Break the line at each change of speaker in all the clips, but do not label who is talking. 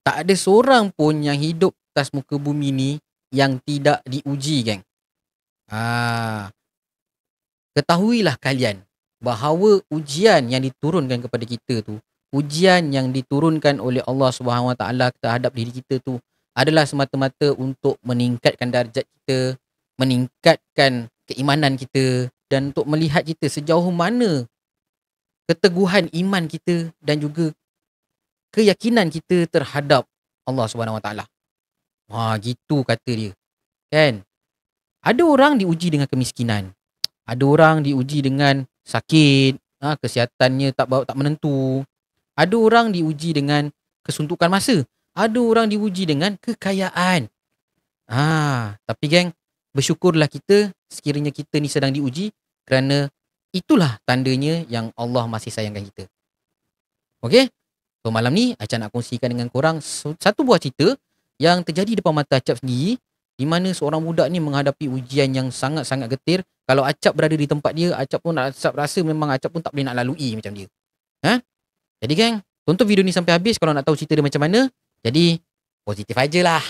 Tak ada seorang pun yang hidup atas muka bumi ni yang tidak diuji, geng. Ah, Ketahuilah kalian bahawa ujian yang diturunkan kepada kita tu, ujian yang diturunkan oleh Allah Subhanahu Wa Taala terhadap diri kita tu adalah semata-mata untuk meningkatkan darjat kita, meningkatkan keimanan kita dan untuk melihat kita sejauh mana keteguhan iman kita dan juga keyakinan kita terhadap Allah Subhanahu Wa Taala. Gitu kata dia. Kan? Ada orang diuji dengan kemiskinan. Ada orang diuji dengan sakit, kesihatannya tak menentu. Ada orang diuji dengan kesuntukan masa. Ada orang diuji dengan kekayaan. Tapi geng, bersyukurlah kita sekiranya kita ni sedang diuji kerana itulah tandanya yang Allah masih sayangkan kita. Okey? So malam ni Acap nak kongsikan dengan korang satu buah cerita yang terjadi depan mata Acap sendiri, di mana seorang budak ni menghadapi ujian yang sangat-sangat getir. Kalau Acap berada di tempat dia, Acap pun rasa memang Acap pun tak boleh nak lalui macam dia. Jadi geng, tonton video ni sampai habis kalau nak tahu cerita dia macam mana. Jadi positif aja lah.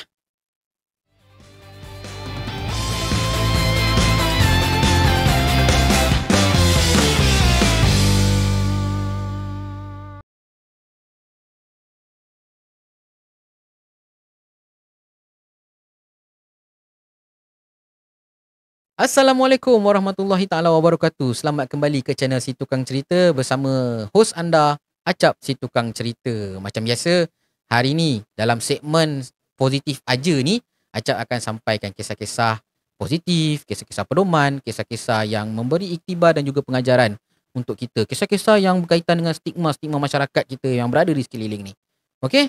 Assalamualaikum warahmatullahi taala wabarakatuh. Selamat kembali ke channel Si Tukang Cerita bersama host anda Acap Si Tukang Cerita. Macam biasa, hari ni dalam segmen positif aja ni, Acap akan sampaikan kisah-kisah positif, kisah-kisah pedoman, kisah-kisah yang memberi iktibar dan juga pengajaran untuk kita. Kisah-kisah yang berkaitan dengan stigma-stigma masyarakat kita yang berada di sekeliling ni. Okey?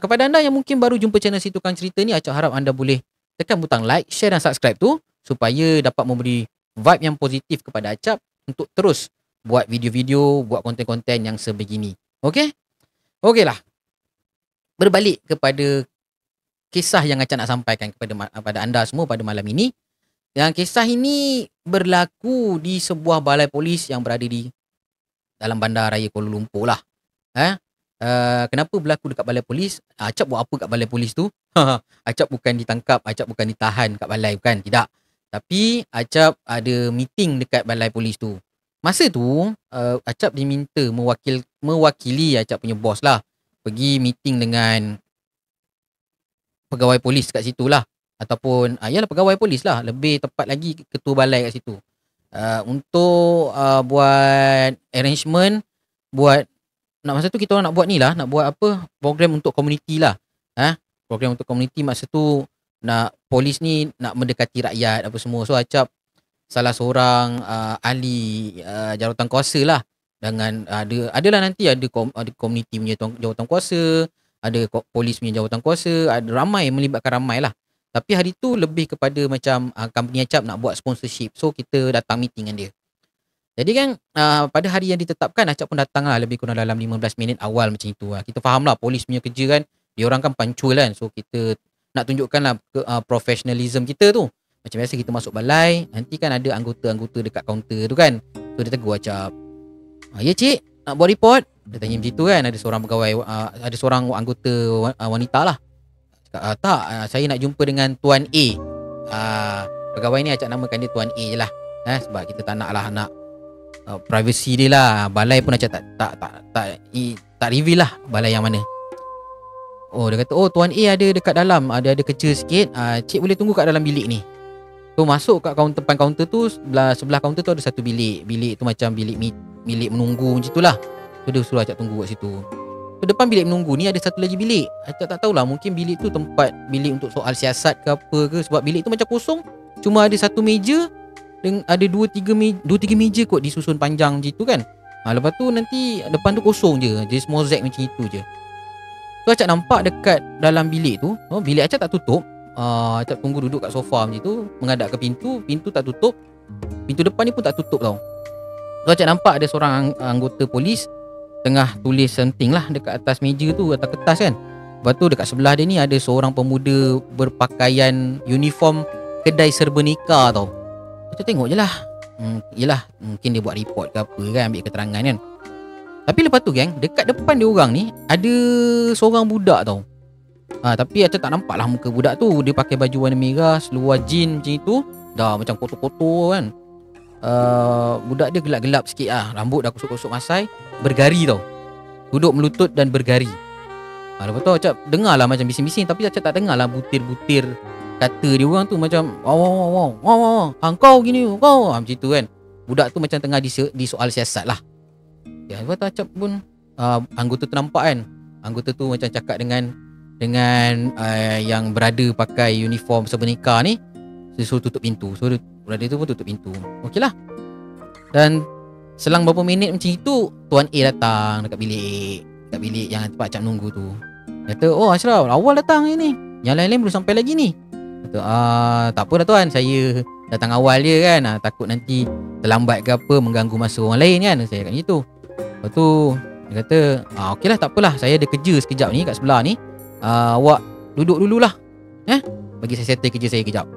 Kepada anda yang mungkin baru jumpa channel Si Tukang Cerita ni, Acap harap anda boleh tekan butang like, share dan subscribe tu supaya dapat memberi vibe yang positif kepada Acap untuk terus buat video-video, buat konten-konten yang sebegini. Okey? Okeylah. Berbalik kepada kisah yang Acap nak sampaikan kepada anda semua pada malam ini. Yang kisah ini berlaku di sebuah balai polis yang berada di dalam Bandaraya Kuala Lumpur lah. Kenapa berlaku dekat balai polis? Acap buat apa kat balai polis tu? Acap bukan ditangkap, Acap bukan ditahan kat balai, bukan, tidak. Tapi Acap ada meeting dekat balai polis tu. Masa tu Acap diminta mewakili Acap punya bos lah, pergi meeting dengan pegawai polis kat situ lah. Ataupun yalah pegawai polis lah, lebih tepat lagi ketua balai kat situ. Untuk buat arrangement, masa tu kita orang nak buat ni lah, nak buat apa, program untuk komuniti lah. Program untuk komuniti, masa tu nak polis ni nak mendekati rakyat apa semua. So Acap salah seorang ahli jawatan kuasa lah. Dengan adalah nanti ada komuniti punya jawatan kuasa, ada polis punya jawatan kuasa, ada ramai, melibatkan ramai lah. Tapi hari tu lebih kepada macam company Acap nak buat sponsorship. So kita datang meeting dengan dia. Jadi kan pada hari yang ditetapkan, Acap pun datang lah lebih kurang dalam 15 minit awal macam itu lah. Kita faham lah polis punya kerja kan, dia orang kan pancul kan. So kita nak tunjukkan lah professionalism kita tu. Macam biasa kita masuk balai, nanti kan ada anggota-anggota dekat kaunter tu kan. So dia tegur Acap, ya cik, nak buat report? Dia tanya macam tu kan. Ada seorang pegawai, ada seorang anggota wanita lah. Cakap, tak, saya nak jumpa dengan Tuan A. Pegawai ni Acap namakan dia Tuan A je lah. Sebab kita tak nak lah, nak privacy dia lah. Balai pun Acap tak reveal lah balai yang mana. Dia kata, Tuan A ada dekat dalam, ada kerja sikit, cik boleh tunggu kat dalam bilik ni. So masuk kat depan kaunter tu, sebelah kaunter tu ada satu bilik. Bilik tu macam bilik menunggu macam tu lah. So dia suruh Acap tunggu kat situ. So depan bilik menunggu ni ada satu lagi bilik. Acap tak tahulah, mungkin bilik tu tempat bilik untuk soal siasat ke apa ke. Sebab bilik tu macam kosong, cuma ada satu meja, dan ada dua tiga meja kot disusun panjang macam tu kan. Lepas tu nanti depan tu kosong je, jadi small Z macam itu je. So Acap nampak dekat dalam bilik tu, bilik Acap tak tutup. Acap tunggu duduk kat sofa macam tu, menghadap ke pintu tak tutup. Pintu depan ni pun tak tutup tau. So Acap nampak ada seorang anggota polis tengah tulis something lah dekat atas meja tu, atas kertas kan. Lepas tu dekat sebelah dia ni ada seorang pemuda berpakaian uniform kedai serba nikah tau. Acap tengok je lah, yelah mungkin dia buat report ke apa kan, ambil keterangan kan. Tapi lepas tu geng, dekat depan dia orang ni ada seorang budak tau. Tapi Acap tak nampak lah muka budak tu. Dia pakai baju warna merah, seluar jean macam itu. Dah macam kotor-kotor kan. Budak dia gelap-gelap sikit lah. Rambut dah kusuk-kusuk masai. Bergari tau. Duduk melutut dan bergari. Lepas tu Acap dengar lah macam bising-bising. Tapi Acap tak dengar lah butir-butir kata dia orang tu macam kau gini kau. Macam tu kan. Budak tu macam tengah disoal siasat lah. Ya, lepas tu Acap pun anggota tu nampak kan. Anggota tu macam cakap dengan yang berada pakai uniform sebenika ni, dia suruh tutup pintu. So berada tu pun tutup pintu. Okey lah. Dan selang beberapa minit macam itu, Tuan A datang dekat bilik yang tempat Acap nunggu tu. Dia kata, oh Ashraf, awal datang ni. Yang lain-lain belum sampai lagi ni. Kata, tak apa dah tuan, saya datang awal je kan. Takut nanti terlambat ke apa, mengganggu masa orang lain kan. Saya cakap gitu. Lepas tu dia kata, okey lah, tak apalah, saya ada kerja sekejap ni kat sebelah ni. Awak duduk dululah. Bagi saya settle kerja saya kejap.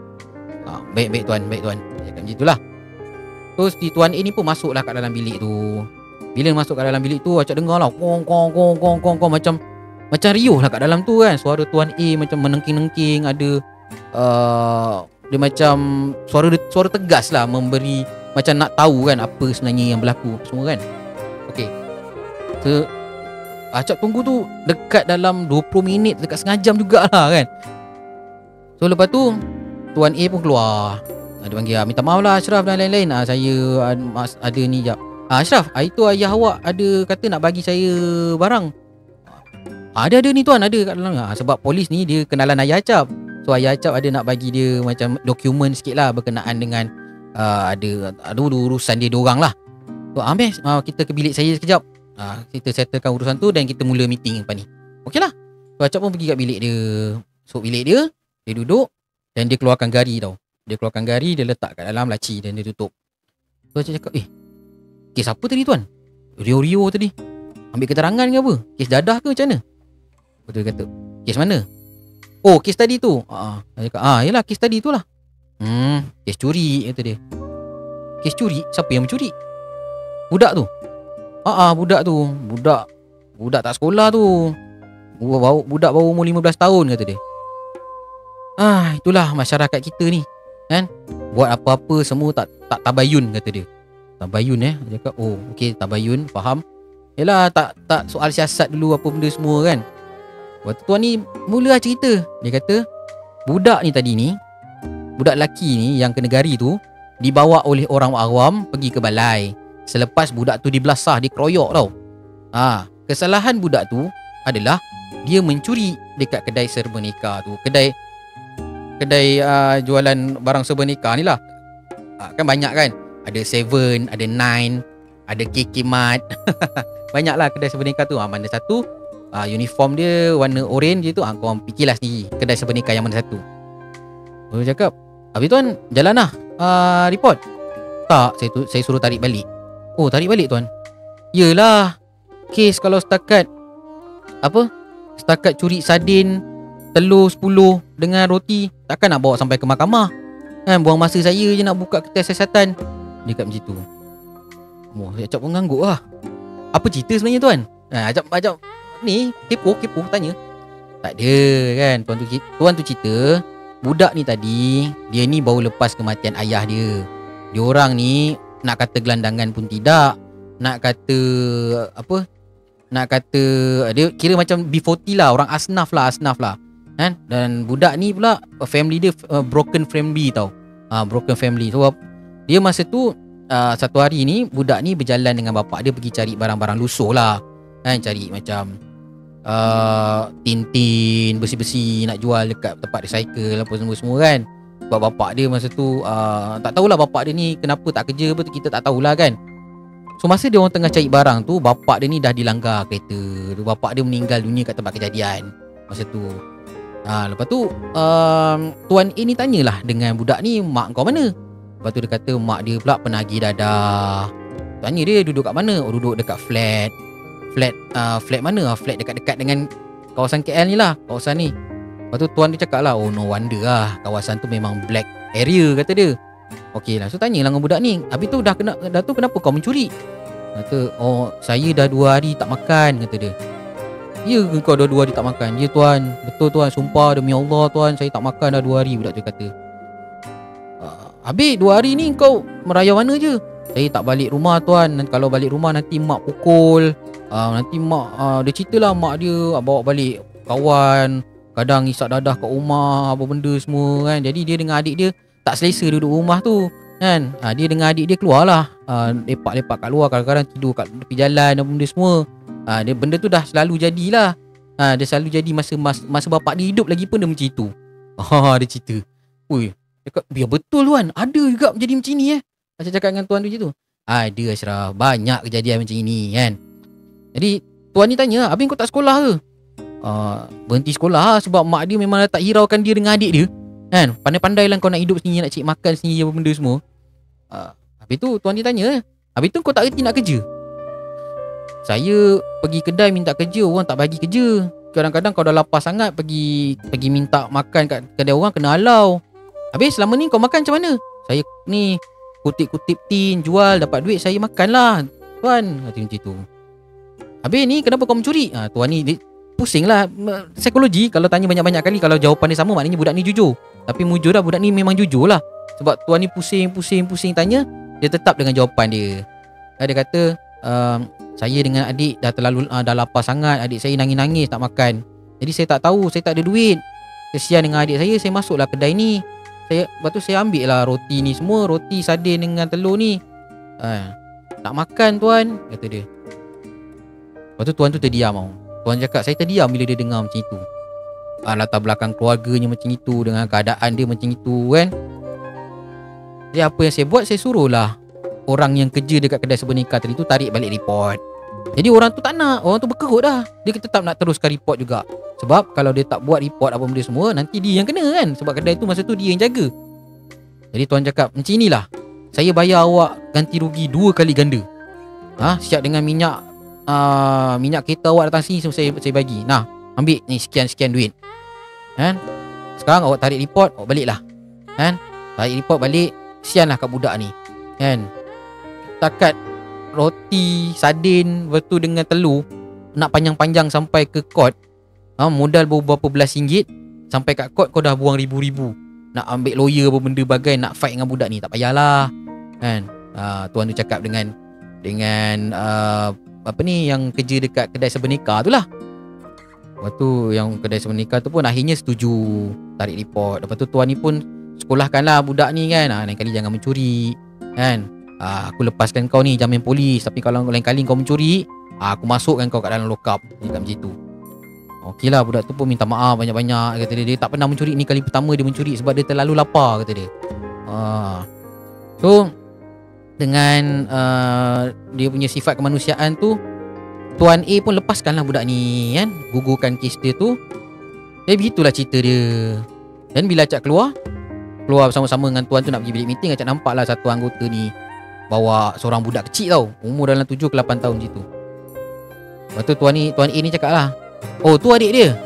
Baik tuan. Dia cakap macam itulah. Terus si Tuan A ni pun masuklah kat dalam bilik tu. Bila masuk kat dalam bilik tu, Acap dengar lah kong macam riuh lah kat dalam tu kan. Suara Tuan A macam menengking-nengking. Ada dia macam suara tegas lah, memberi macam nak tahu kan apa sebenarnya yang berlaku semua kan. Okey. Acap tunggu tu dekat dalam 20 minit, dekat setengah jam jugalah kan. So lepas tu Tuan A pun keluar. Dia panggil, minta maaf lah Ashraf dan lain-lain. Saya ada ni jap. Ashraf, itu ayah awak ada kata nak bagi saya barang. Ada ni tuan, ada kat dalam. Sebab polis ni dia kenalan ayah Acap. So ayah Acap ada nak bagi dia macam dokumen sikit lah berkenaan dengan ada urusan dia diorang lah. So ambil kita ke bilik saya sekejap. Kita settlekan urusan tu dan kita mula meeting lepas ni. Okey lah. So Acap pun pergi kat bilik dia. So bilik dia duduk dan dia keluarkan gari tau. Dia keluarkan gari, dia letak kat dalam laci dan dia tutup. So Acap cakap, kes apa tadi tuan? Rio tadi. Ambil keterangan ke apa? Kes dadah ke macam mana? Betul dia kata, kes mana? Oh, kes tadi tu. Dia cakap, yelah kes tadi tu lah. Kes curi, kata dia. Kes curi? Siapa yang mencuri? Budak tu. Budak tu. Budak tak sekolah tu. Budak baru umur 15 tahun, kata dia. Itulah masyarakat kita ni kan. Buat apa-apa semua tak tabayun, kata dia. Tabayun Dia cakap, oh okey, tabayun, faham. Yelah, tak soal siasat dulu apa benda semua kan. Waktu tuan ni mula cerita. Dia kata budak lelaki ni yang kena gari tu dibawa oleh orang awam pergi ke balai. Selepas budak tu dibelasah, dikeroyok tau. Kesalahan budak tu adalah dia mencuri dekat kedai serba nikah tu. Kedai jualan barang serba nikah ni lah. Kan banyak kan. Ada Seven, ada Nine, ada KK Mart. Banyak lah kedai serba nikah tu. Mana satu uniform dia warna orange je tu, korang fikirlah sendiri kedai serba nikah yang mana satu. Dia cakap, habis tuan jalan lah report. Tak, saya suruh tarik balik. Oh, tarik balik tuan? Yelah, kes kalau setakat curi sardin telur 10 dengan roti, takkan nak bawa sampai ke mahkamah kan. Buang masa saya je nak buka kedai siasatan. Dia kat macam tu. Acap pun ngangguk lah. Apa cerita sebenarnya tuan? Acap ni kepo tanya. Tak ada kan. Tuan tu cerita, budak ni tadi, dia ni baru lepas kematian ayah dia. Diorang ni nak kata gelandangan pun tidak. Nak kata dia kira macam B40 lah, orang asnaf lah kan. Dan budak ni pula family dia broken family tau. Broken family. So dia masa tu satu hari ni budak ni berjalan dengan bapak dia pergi cari barang-barang lusuh lah kan. Cari macam tintin besi-besi nak jual dekat tempat recycle apa semua kan. Sebab bapak dia masa tu tak tahulah bapak dia ni kenapa tak kerja apa tu, kita tak tahulah kan. So masa dia orang tengah cari barang tu, bapak dia ni dah dilanggar kereta. Bapak dia meninggal dunia kat tempat kejadian masa tu. Lepas tu Tuan A ni tanyalah dengan budak ni, mak kau mana? Lepas tu dia kata mak dia pula penagih dadah. Tanya dia duduk kat mana? Oh, duduk dekat flat mana? Flat dekat-dekat dengan kawasan KL ni lah, kawasan ni. Lepas tu tuan dia cakap lah, oh no wonder lah, kawasan tu memang black area, kata dia. Okey lah, so tanya lah dengan budak ni, habis tu dah kenapa kau mencuri? Kata, oh saya dah 2 hari tak makan, kata dia. Ya ke kau dah 2 hari tak makan? Ya tuan, betul tuan, sumpah demi Allah tuan, saya tak makan dah 2 hari, budak tu kata. Habis 2 hari ni kau merayau mana je? Saya tak balik rumah tuan, kalau balik rumah nanti mak pukul. Nanti mak dia ceritalah mak dia bawa balik kawan, kadang isap dadah kat rumah, apa benda semua kan. Jadi dia dengan adik dia tak selesa duduk rumah tu kan. Dia dengan adik dia keluarlah, lepak-lepak kat luar, kadang-kadang tidur kat tepi jalan apa benda semua. Dia benda tu dah selalu jadilah. Dia selalu jadi masa bapak dia hidup lagi pun dia macam itu. Dia cerita. Ui, cakap biar betul tuan, ada juga jadi macam ni Macam cakap dengan tuan tu je tu. Ada Ashraf, banyak kejadian macam ini kan. Jadi tuan ni tanya, habis kau tak sekolah ke? Berhenti sekolah sebab mak dia memang tak hiraukan dia dengan adik dia kan. Pandai-pandai lah kau nak hidup sendiri, nak cari makan sendiri apa benda semua. Habis tu tuan ni tanya, habis tu kau tak reti nak kerja? Saya pergi kedai minta kerja, orang tak bagi kerja. Kadang-kadang kau dah lapar sangat, pergi minta makan kat kedai orang, kena halau. Habis selama ni kau makan macam mana? Saya ni kutip-kutip tin, jual, dapat duit saya makan lah tuan, kata macam tu. Habis ni kenapa kau mencuri? Tuan ni dia pusing lah. Psikologi kalau tanya banyak-banyak kali, kalau jawapan dia sama maknanya budak ni jujur. Tapi mujur lah, budak ni memang jujur lah. Sebab tuan ni pusing tanya, dia tetap dengan jawapan dia. Dia kata, saya dengan adik dah lapar sangat, adik saya nangis-nangis tak makan. Jadi saya tak tahu, saya tak ada duit. Kesian dengan adik saya masuklah kedai ni. Lepas tu saya ambil lah roti ni semua, roti sardin dengan telur ni. Tak makan tuan, kata dia. Lepas tu tuan tu terdiam tau. Tuan cakap saya terdiam bila dia dengar macam itu. Latar belakang keluarganya macam itu, dengan keadaan dia macam itu kan. Jadi apa yang saya buat, saya suruhlah orang yang kerja dekat kedai sebenika tadi tu tarik balik report. Jadi orang tu tak nak, orang tu berkerut dah. Dia tetap nak teruskan report juga. Sebab kalau dia tak buat report apa benda semua, nanti dia yang kena kan. Sebab kedai tu masa tu dia yang jaga. Jadi tuan cakap, macam inilah, saya bayar awak ganti rugi 2 kali ganda. Siap dengan minyak kereta awak datang sini saya bagi. Nah, ambil ni sekian-sekian duit kan. Sekarang awak tarik report, awak balik lah kan. Tarik report balik, kesianlah kat budak ni kan. Takat roti, sardin, betul dengan telur nak panjang-panjang sampai ke court, modal berapa belas ringgit. Sampai kat court kau dah buang ribu-ribu. Nak ambil lawyer apa benda bagai, nak fight dengan budak ni, tak payahlah kan. Tuan tu cakap dengan apa ni, yang kerja dekat kedai sebenika tu lah. Lepas tu yang kedai sebenika tu pun akhirnya setuju tarik report. Lepas tu tuan ni pun sekolahkan lah budak ni kan. Lain kali jangan mencuri kan. Aku lepaskan kau ni jamin polis, tapi kalau lain kali kau mencuri, aku masukkan kau kat dalam lock up. Dia kat macam tu. Okey lah, budak tu pun minta maaf banyak-banyak. Kata dia tak pernah mencuri, ni kali pertama dia mencuri sebab dia terlalu lapar, kata dia. So dengan dia punya sifat kemanusiaan tu, Tuan A pun lepaskanlah budak ni kan, gugurkan kes dia tu. Begitulah cerita dia. Dan bila Acap keluar bersama-sama dengan tuan tu nak pergi bilik meeting, Acap nampak lah satu anggota ni bawa seorang budak kecil tau, umur dalam 7 ke 8 tahun macam tu. Lepas tu Tuan A ni cakap lah, oh tu adik dia.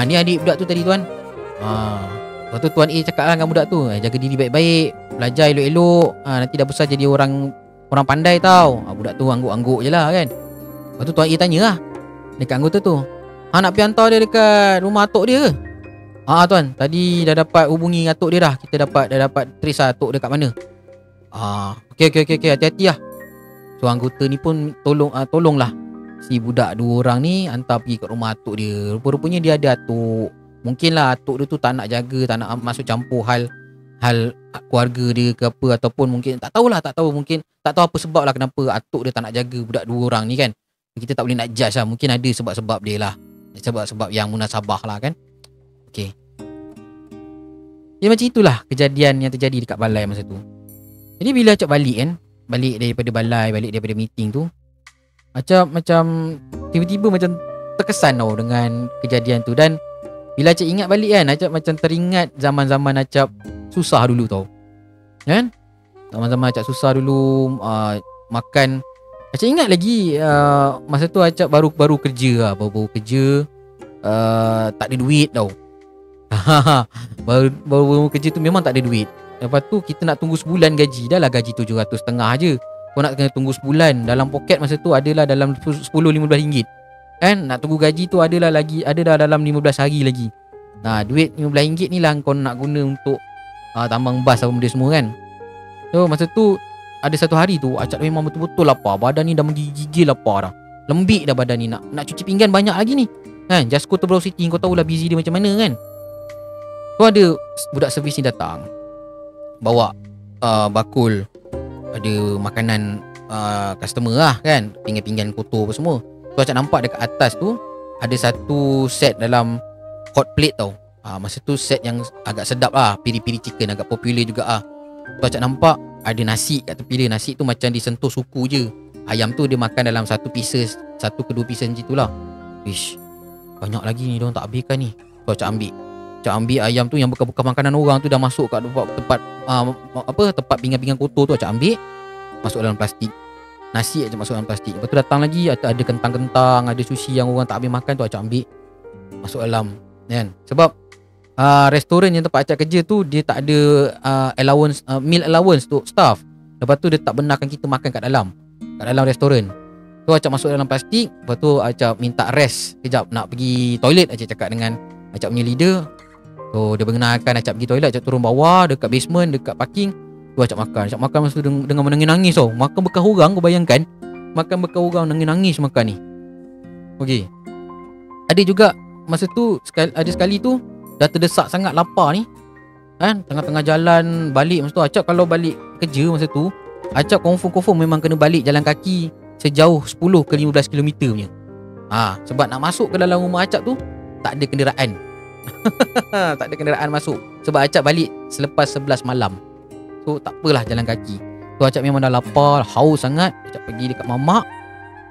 Ni adik budak tu tadi tuan. Lepas tu Tuan A cakap lah dengan budak tu, jaga diri baik-baik, belajar elok-elok, nanti dah besar jadi orang pandai tau. Budak tu angguk-angguk je lah kan. Lepas tu Tuan A tanya lah dekat anggota tu, nak pergi hantar dia dekat rumah atuk dia ke? Tuan, tadi dah dapat hubungi atuk dia dah. Kita dah dapat trace lah atuk dia kat mana. Okey, hati-hati lah. So anggota ni pun tolonglah si budak 2 orang ni hantar pergi kat rumah atuk dia. Rupa-rupanya dia ada atuk. Mungkin lah atuk dia tu tak nak jaga, tak nak masuk campur hal keluarga dia ke apa, ataupun mungkin tak tahu mungkin tak tahu apa sebab lah kenapa atuk dia tak nak jaga budak 2 orang ni kan. Kita tak boleh nak judge lah. Mungkin ada sebab-sebab dia lah, sebab yang munasabah lah kan. Okey. Ya macam itulah kejadian yang terjadi dekat balai masa tu. Jadi bila Acap balik daripada balai, balik daripada meeting tu, Acap macam tiba-tiba macam terkesan tau dengan kejadian tu. Dan bila Acap ingat balik kan, Acap macam teringat zaman-zaman Acap susah dulu tau kan. Zaman-zaman Acap susah dulu, makan. Acap ingat lagi masa tu Acap baru kerja lah. Baru kerja, tak ada duit tau. baru kerja tu memang tak ada duit. Lepas tu kita nak tunggu sebulan gaji. Dah lah gaji 750 je. Kau nak kena tunggu sebulan. Dalam poket masa tu adalah dalam 10-15 ringgit. Kan nak tunggu gaji tu adalah dalam 15 hari lagi. Duit 15 ringgit ni lah kau nak guna untuk tambang bas apa benda semua kan. So masa tu ada satu hari tu Acap memang betul-betul lapar. Badan ni dah menggigil lapar dah. Lembik dah badan ni. Nak cuci pinggan banyak lagi ni kan. Just go to Brow City, kau tahulah busy dia macam mana kan. Tu ada budak servis ni datang, bawa bakul, ada makanan customer lah kan, pinggan-pinggan kotor apa semua. Tu Acap nampak dekat atas tu ada satu set dalam hot plate tau. Masa tu set yang agak sedap lah, piri-piri chicken, agak popular juga lah. Tu Acap nampak ada nasi kat tepi dia. Nasi tu macam disentuh suku je. Ayam tu dia makan dalam satu pieces, 1 ke 2 pieces macam tu lah. Ish, banyak lagi ni, diorang tak habiskan ni. Tu Acap ambil ayam tu yang bekas-bekas makanan orang tu, dah masuk kat tempat pinggan-pinggan kotor tu. Acap ambil masuk dalam plastik. Nasi Acap masuk dalam plastik. Lepas tu datang lagi ada kentang-kentang, ada sushi yang orang tak habis makan tu. Acap ambil masuk dalam kan. Sebab restoran yang tempat Acap kerja tu dia tak ada allowance, meal allowance untuk staff. Lepas tu dia tak benarkan kita makan kat dalam restoran. Tu Acap masuk dalam plastik. Lepas tu Acap minta rest kejap, nak pergi toilet. Acap cakap dengan Acap punya leader. So dia benarkan Acap pergi toilet. Acap turun bawah dekat basement, dekat parking. Tu Acap makan masa tu dengan menangis-nangis tau. Makan bekas orang, kau bayangkan. Makan bekas orang, nangis-nangis makan ni. Okey. Ada juga masa tu ada sekali tu dah terdesak sangat lapar ni kan, tengah-tengah jalan balik. Masa tu Acap kalau balik kerja masa tu, Acap confirm memang kena balik jalan kaki sejauh 10 ke 15 km punya. Sebab nak masuk ke dalam rumah Acap tu tak ada kenderaan. Tak ada kenderaan masuk. Sebab Acap balik selepas 11 malam. So tak apalah jalan kaki. So Acap memang dah lapar, haus sangat. Acap pergi dekat mamak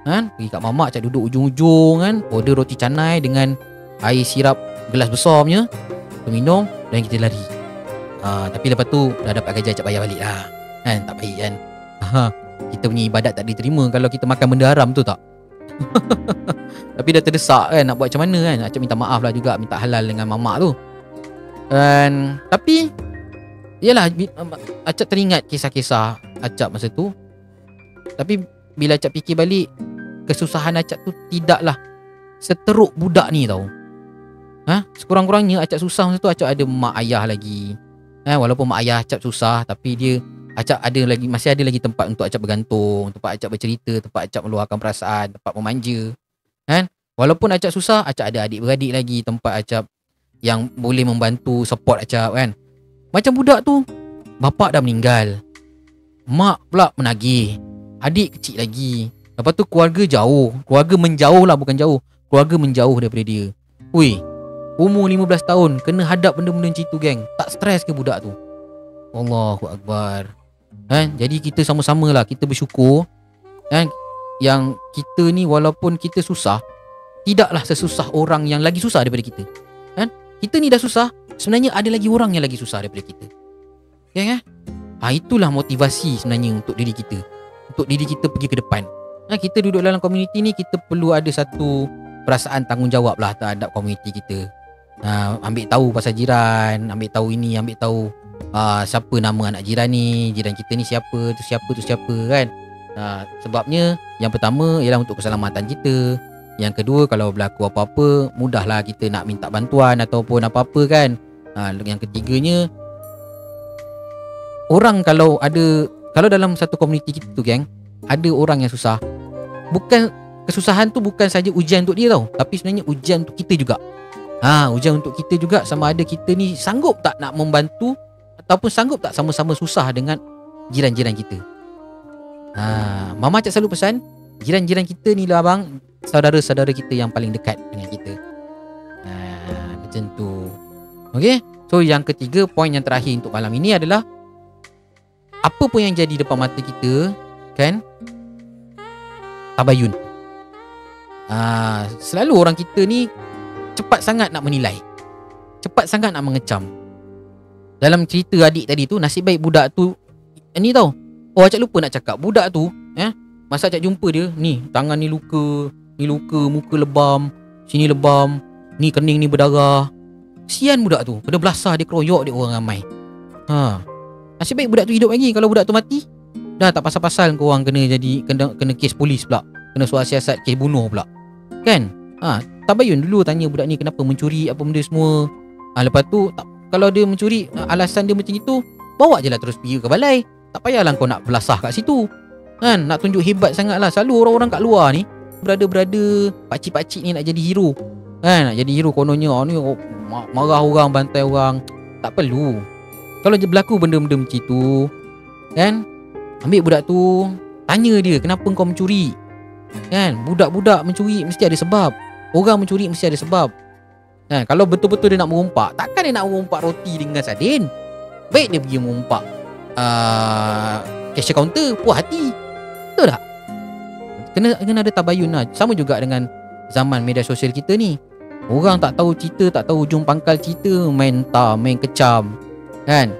kan. Pergi kat mamak, Acap duduk ujung-ujung kan, order roti canai dengan air sirap gelas besar punya. Kita minum dan kita lari. Tapi lepas tu dah dapat gaji, Acap bayar balik lah kan. Tak baik kan. Kita punya ibadat tak diterima kalau kita makan benda haram tu tak. Tapi dah terdesak kan, nak buat macam mana kan. Acap minta maaf lah juga, minta halal dengan mamak tu. Dan tapi yalah, Acap teringat kisah-kisah Acap masa tu. Tapi bila Acap fikir balik, kesusahan Acap tu tidaklah seteruk budak ni tau. Sekurang-kurangnya Acap susah masa tu, Acap ada mak ayah lagi. Walaupun mak ayah Acap susah, tapi Acap masih ada lagi tempat untuk Acap bergantung, tempat Acap bercerita, tempat Acap meluahkan perasaan, tempat memanja kan. Walaupun Acap susah, Acap ada adik-beradik lagi, tempat Acap yang boleh membantu, support Acap kan. Macam budak tu, bapak dah meninggal, mak pula menagih, adik kecil lagi. Lepas tu keluarga jauh, keluarga menjauh lah, bukan jauh, keluarga menjauh daripada dia. Umur 15 tahun kena hadap benda-benda macam tu geng. Tak stres ke budak tu? Allahu Akbar kan. Jadi kita sama-sama lah, kita bersyukur kan, yang kita ni walaupun kita susah, tidaklah sesusah orang yang lagi susah daripada kita kan. Kita ni dah susah, sebenarnya ada lagi orang yang lagi susah daripada kita kan. Itulah motivasi sebenarnya untuk diri kita, untuk diri kita pergi ke depan. Kita duduk dalam komuniti ni, kita perlu ada satu perasaan tanggungjawab lah terhadap komuniti kita. Ambil tahu pasal jiran, ambil tahu ini, ambil tahu siapa nama anak jiran ni, jiran kita ni siapa, tu siapa kan. Sebabnya yang pertama ialah untuk keselamatan kita. Yang kedua, kalau berlaku apa-apa, mudahlah kita nak minta bantuan ataupun apa-apa kan. Yang ketiganya, orang kalau dalam satu komuniti kita tu geng, ada orang yang susah, bukan kesusahan tu bukan saja ujian untuk dia tau, tapi sebenarnya ujian untuk kita juga. Ujian untuk kita juga, sama ada kita ni sanggup tak nak membantu ataupun sanggup tak sama-sama susah dengan jiran-jiran kita. Mama Acap selalu pesan, jiran-jiran kita ni lah abang, saudara-saudara kita yang paling dekat dengan kita. Macam tu. Okay. So yang ketiga, poin yang terakhir untuk malam ini adalah, apa pun yang jadi depan mata kita kan, tabayun. Selalu orang kita ni cepat sangat nak menilai, cepat sangat nak mengecam. Dalam cerita adik tadi tu, nasib baik budak tu ni tau. Acap lupa nak cakap, budak tu masa Acap jumpa dia, ni tangan ni luka, muka lebam, sini lebam, ni kening ni berdarah. Sian budak tu, kena belasah dia, keroyok dia orang ramai. Nasib baik budak tu hidup lagi. Kalau budak tu mati, Dah tak pasal-pasal kau orang kena kes polis pula. Kena suara siasat kes bunuh pula. Kan? Tabayun dulu tanya budak ni kenapa mencuri apa benda semua. Lepas tu kalau dia mencuri, alasan dia macam itu, bawa je lah terus pergi ke balai. Tak payahlah kau nak belasah kat situ. Kan? Nak tunjuk hebat sangat lah. Selalu orang-orang kat luar ni, brother-brother, pakcik-pakcik ni nak jadi hero. Kan? Nak jadi hero kononnya ni marah orang, bantai orang. Tak perlu. Kalau je berlaku benda-benda macam itu, kan? Ambil budak tu, tanya dia kenapa kau mencuri. Kan? Budak-budak mencuri mesti ada sebab. Orang mencuri mesti ada sebab. Kan? Kalau betul-betul dia nak merompak, takkan dia nak merompak roti dengan sardin. Baik dia pergi merompak cashier counter, puas hati. Betul tak? Kena ada tabayun lah. Sama juga dengan zaman media sosial kita ni. Orang tak tahu cerita, tak tahu ujung pangkal cerita, main kecam. Kan?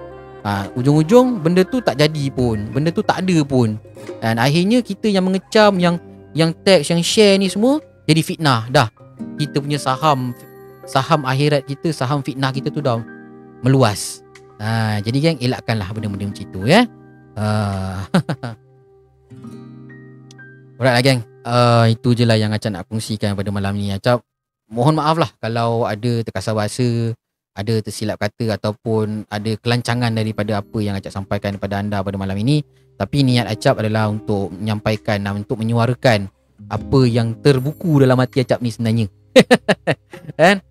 Ujung-ujung benda tu tak jadi pun, benda tu tak ada pun. Dan akhirnya kita yang mengecam, yang tag, yang share ni semua jadi fitnah. Dah kita punya saham akhirat kita, saham fitnah kita tu dah meluas. Jadi geng, elakkanlah benda-benda macam itu ya. Alright lah geng, itu je lah yang Acap nak kongsikan pada malam ni. Acap mohon maaf lah kalau ada terkasar bahasa, ada tersilap kata ataupun ada kelancangan daripada apa yang Acap sampaikan kepada anda pada malam ini. Tapi niat Acap adalah untuk menyampaikan, untuk menyuarakan apa yang terbuku dalam hati Acap ni sebenarnya.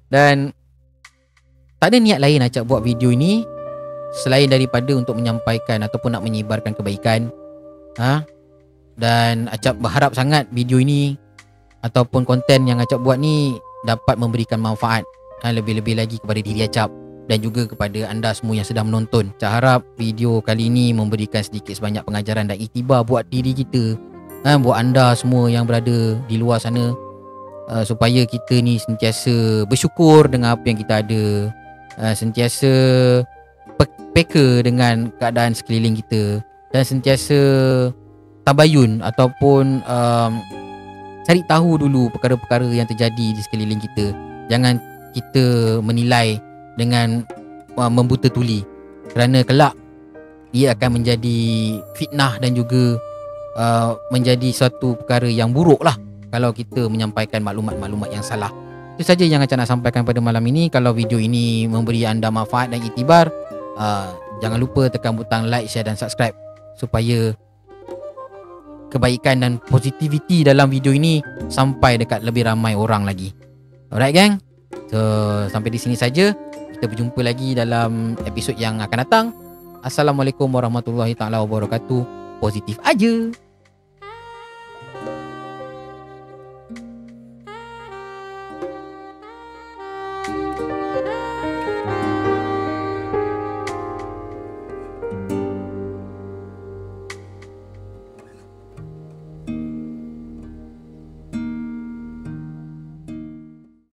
Dan tak ada niat lain Acap buat video ini selain daripada untuk menyampaikan ataupun nak menyebarkan kebaikan. Dan Acap berharap sangat video ini ataupun konten yang Acap buat ni dapat memberikan manfaat, lebih-lebih lagi kepada diri Acap dan juga kepada anda semua yang sedang menonton. Acap harap video kali ini memberikan sedikit sebanyak pengajaran dan iktibar buat diri kita, buat anda semua yang berada di luar sana, supaya kita ni sentiasa bersyukur dengan apa yang kita ada, sentiasa peka dengan keadaan sekeliling kita, dan sentiasa tabayun ataupun cari tahu dulu perkara-perkara yang terjadi di sekeliling kita. Jangan kita menilai dengan membuta tuli, kerana kelak ia akan menjadi fitnah dan juga menjadi satu perkara yang buruk lah kalau kita menyampaikan maklumat-maklumat yang salah. Itu saja yang Acap nak sampaikan pada malam ini. Kalau video ini memberi anda manfaat dan iktibar, jangan lupa tekan butang like, share dan subscribe supaya kebaikan dan positivity dalam video ini sampai dekat lebih ramai orang lagi. Alright gang, so sampai di sini saja. Kita berjumpa lagi dalam episod yang akan datang. Assalamualaikum warahmatullahi taala wabarakatuh. Positif aja.